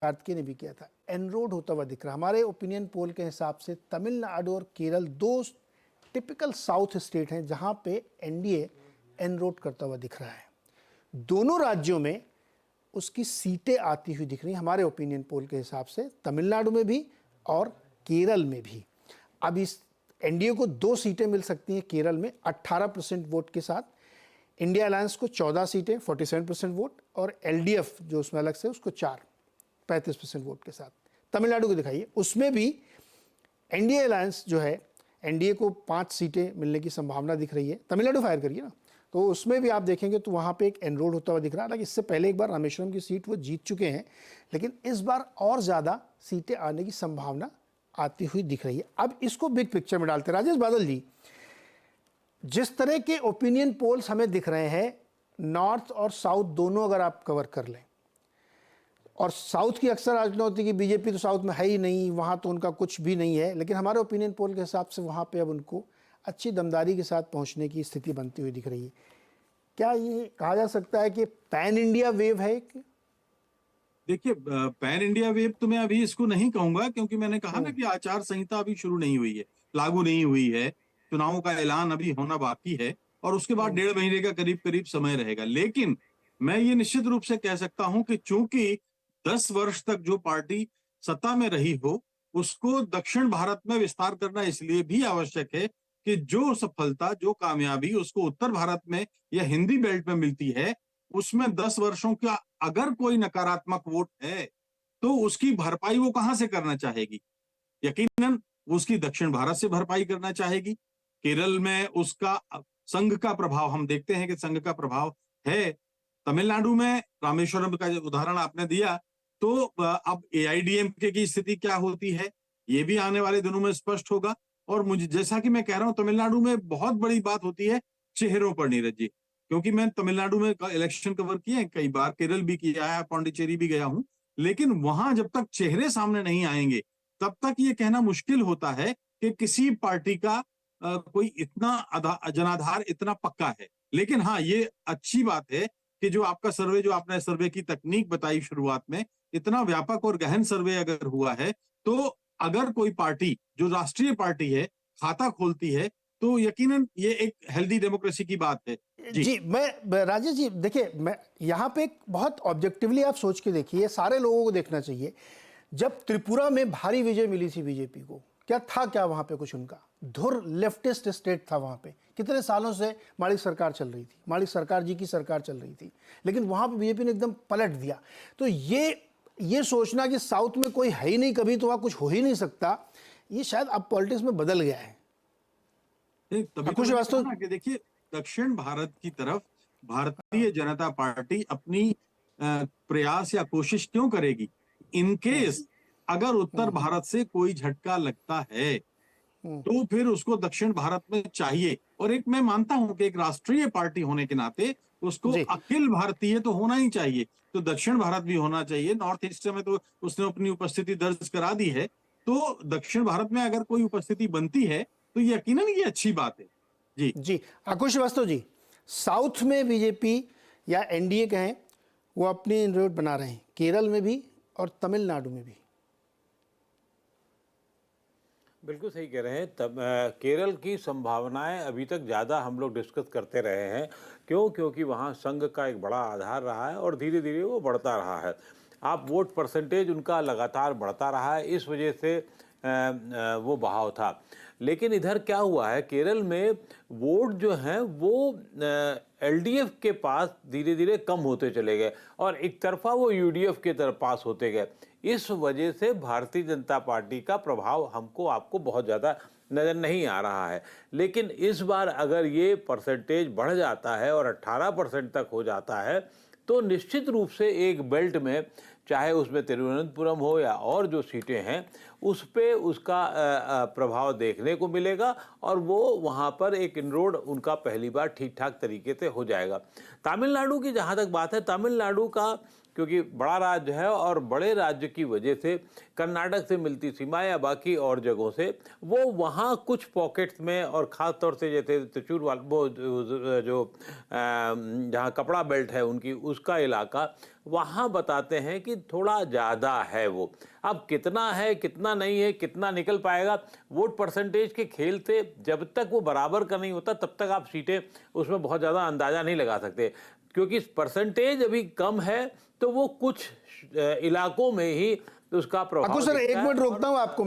कार्तिकेय ने भी किया था, एनरोड होता हुआ दिख रहा है। हमारे ओपिनियन पोल के हिसाब से तमिलनाडु और केरल दो टिपिकल साउथ स्टेट हैं जहां पे एनडीए एनरोड करता हुआ दिख रहा है। दोनों राज्यों में उसकी सीटें आती हुई दिख रही हैं हमारे ओपिनियन पोल के हिसाब से, तमिलनाडु में भी और केरल में भी। अब इस एनडीए को 2 सीटें मिल सकती हैं केरल में 18% वोट के साथ, इंडिया अलायंस को 14 सीटें 47% वोट, और एलडीएफ जो उसमें अलग से उसको 35% वोट के साथ। तमिलनाडु को दिखाइए, उसमें भी एनडीए अलायंस जो है, एनडीए को 5 सीटें मिलने की संभावना दिख रही है। तमिलनाडु फायर करिए ना, तो उसमें भी आप देखेंगे तो वहाँ पे एक एनरोड होता हुआ दिख रहा है। हालांकि इससे पहले एक बार रामेश्वरम की सीट वो जीत चुके हैं, लेकिन इस बार और ज़्यादा सीटें आने की संभावना आती हुई दिख रही है। अब इसको बिग पिक्चर में डालते हैं राजेश बादल जी, जिस तरह के ओपिनियन पोल्स हमें दिख रहे हैं, नॉर्थ और साउथ दोनों अगर आप कवर कर लें, और साउथ की अक्सर आलोचना होती है कि बीजेपी तो साउथ में है ही नहीं, वहाँ तो उनका कुछ भी नहीं है, लेकिन हमारे ओपिनियन पोल के हिसाब से वहाँ पे अब उनको अच्छी दमदारी के साथ पहुँचने की स्थिति बनती हुई दिख रही है। क्या ये कहा जा सकता है कि पैन इंडिया वेव है? देखिए, पैन इंडिया वेव तो मैं अभी इसको नहीं कहूंगा, क्योंकि मैंने कहा ना कि आचार संहिता अभी शुरू नहीं हुई है, लागू नहीं हुई है, चुनावों का ऐलान अभी होना बाकी है, और उसके बाद 1.5 महीने का करीब करीब समय रहेगा। लेकिन मैं ये निश्चित रूप से कह सकता हूं कि चूंकि 10 वर्ष तक जो पार्टी सत्ता में रही हो, उसको दक्षिण भारत में विस्तार करना इसलिए भी आवश्यक है कि जो सफलता, जो कामयाबी उसको उत्तर भारत में या हिंदी बेल्ट में मिलती है, उसमें 10 वर्षों का अगर कोई नकारात्मक वोट है तो उसकी भरपाई वो कहां से करना चाहेगी? यकीनन उसकी दक्षिण भारत से भरपाई करना चाहेगी। केरल में उसका संघ का प्रभाव हम देखते हैं कि संघ का प्रभाव है। तमिलनाडु में रामेश्वरम का उदाहरण आपने दिया, तो अब एआईडीएमके की स्थिति क्या होती है ये भी आने वाले दिनों में स्पष्ट होगा। और मुझे, जैसा कि मैं कह रहा हूं, तमिलनाडु में बहुत बड़ी बात होती है चेहरों पर, नीरज जी, क्योंकि मैं तमिलनाडु में इलेक्शन कवर किए हैं कई बार, केरल भी किया है, पौंडीचेरी भी गया हूं, लेकिन वहां जब तक चेहरे सामने नहीं आएंगे तब तक ये कहना मुश्किल होता है कि किसी पार्टी का कोई इतना जनाधार इतना पक्का है। लेकिन हाँ, ये अच्छी बात है कि जो आपका सर्वे, जो आपने सर्वे की तकनीक बताई शुरुआत में, इतना व्यापक और गहन सर्वे अगर हुआ है, तो अगर कोई पार्टी जो राष्ट्रीय पार्टी है खाता खोलती है तो यकीनन ये एक हेल्दी डेमोक्रेसी की बात है। जी, मैं राजेश जी देखिए, मैं यहाँ पे एक बहुत ऑब्जेक्टिवली आप सोच के देखिए, सारे लोगों को देखना चाहिए। जब त्रिपुरा में भारी विजय मिली थी बीजेपी को, क्या था, क्या वहाँ पे कुछ उनका धुर लेफ्टिस्ट स्टेट था वहाँ पे, कितने सालों से मालिक सरकार चल रही थी, मालिक सरकार जी की सरकार चल रही थी, लेकिन वहाँ पे बीजेपी ने एकदम पलट दिया। तो ये सोचना कि साउथ में कोई है ही नहीं, कभी तो वहाँ कुछ हो ही नहीं सकता, ये शायद अब पॉलिटिक्स में बदल गया है। तभी तो कि देखिए, दक्षिण भारत की तरफ भारतीय जनता पार्टी अपनी प्रयास या कोशिश क्यों करेगी? इनकेस अगर उत्तर भारत से कोई झटका लगता है तो फिर उसको दक्षिण भारत में चाहिए। और एक मैं मानता हूं कि एक राष्ट्रीय पार्टी होने के नाते उसको अखिल भारतीय तो होना ही चाहिए, तो दक्षिण भारत भी होना चाहिए। नॉर्थ ईस्ट में तो उसने अपनी उपस्थिति दर्ज करा दी है, तो दक्षिण भारत में अगर कोई उपस्थिति बनती है तो यकीनन ये अच्छी बात है। जी जी, आकुश श्रीवास्तव जी, साउथ में बीजेपी या एनडीए कहें, वो अपनी इनरोड बना रहे हैं, केरल में भी और तमिलनाडु में भी। बिल्कुल सही कह रहे हैं। तब केरल की संभावनाएं अभी तक ज़्यादा हम लोग डिस्कस करते रहे हैं। क्योंकि वहाँ संघ का एक बड़ा आधार रहा है और धीरे धीरे वो बढ़ता रहा है। आप वोट परसेंटेज उनका लगातार बढ़ता रहा है, इस वजह से वो बहाव था। लेकिन इधर क्या हुआ है, केरल में वोट जो हैं वो एलडीएफ के पास धीरे धीरे कम होते चले गए और एक तरफा वो यूडीएफ के तरफ पास होते गए। इस वजह से भारतीय जनता पार्टी का प्रभाव हमको आपको बहुत ज़्यादा नज़र नहीं आ रहा है। लेकिन इस बार अगर ये परसेंटेज बढ़ जाता है और 18% तक हो जाता है तो निश्चित रूप से एक बेल्ट में, चाहे उसमें तिरुवनंतपुरम हो या और जो सीटें हैं, उस पे उसका प्रभाव देखने को मिलेगा और वो वहाँ पर एक इनरोड उनका पहली बार ठीक ठाक तरीके से हो जाएगा। तमिलनाडु की जहाँ तक बात है, तमिलनाडु का क्योंकि बड़ा राज्य है और बड़े राज्य की वजह से कर्नाटक से मिलती सीमा या बाकी और जगहों से वो वहाँ कुछ पॉकेट्स में, और ख़ास तौर से जैसे त्रिचूर वाल वो जो जहाँ कपड़ा बेल्ट है उनकी, उसका इलाका वहाँ बताते हैं कि थोड़ा ज़्यादा है वो। अब कितना है, कितना नहीं है, कितना निकल पाएगा, वोट परसेंटेज के खेल थे। जब तक वो बराबर का नहीं होता तब तक आप सीटें उसमें बहुत ज़्यादा अंदाज़ा नहीं लगा सकते, क्योंकि परसेंटेज अभी कम है तो वो कुछ इलाकों में ही उसका प्रभाव सर, दिखता एक है। मिनट रोकता हूँ आपको।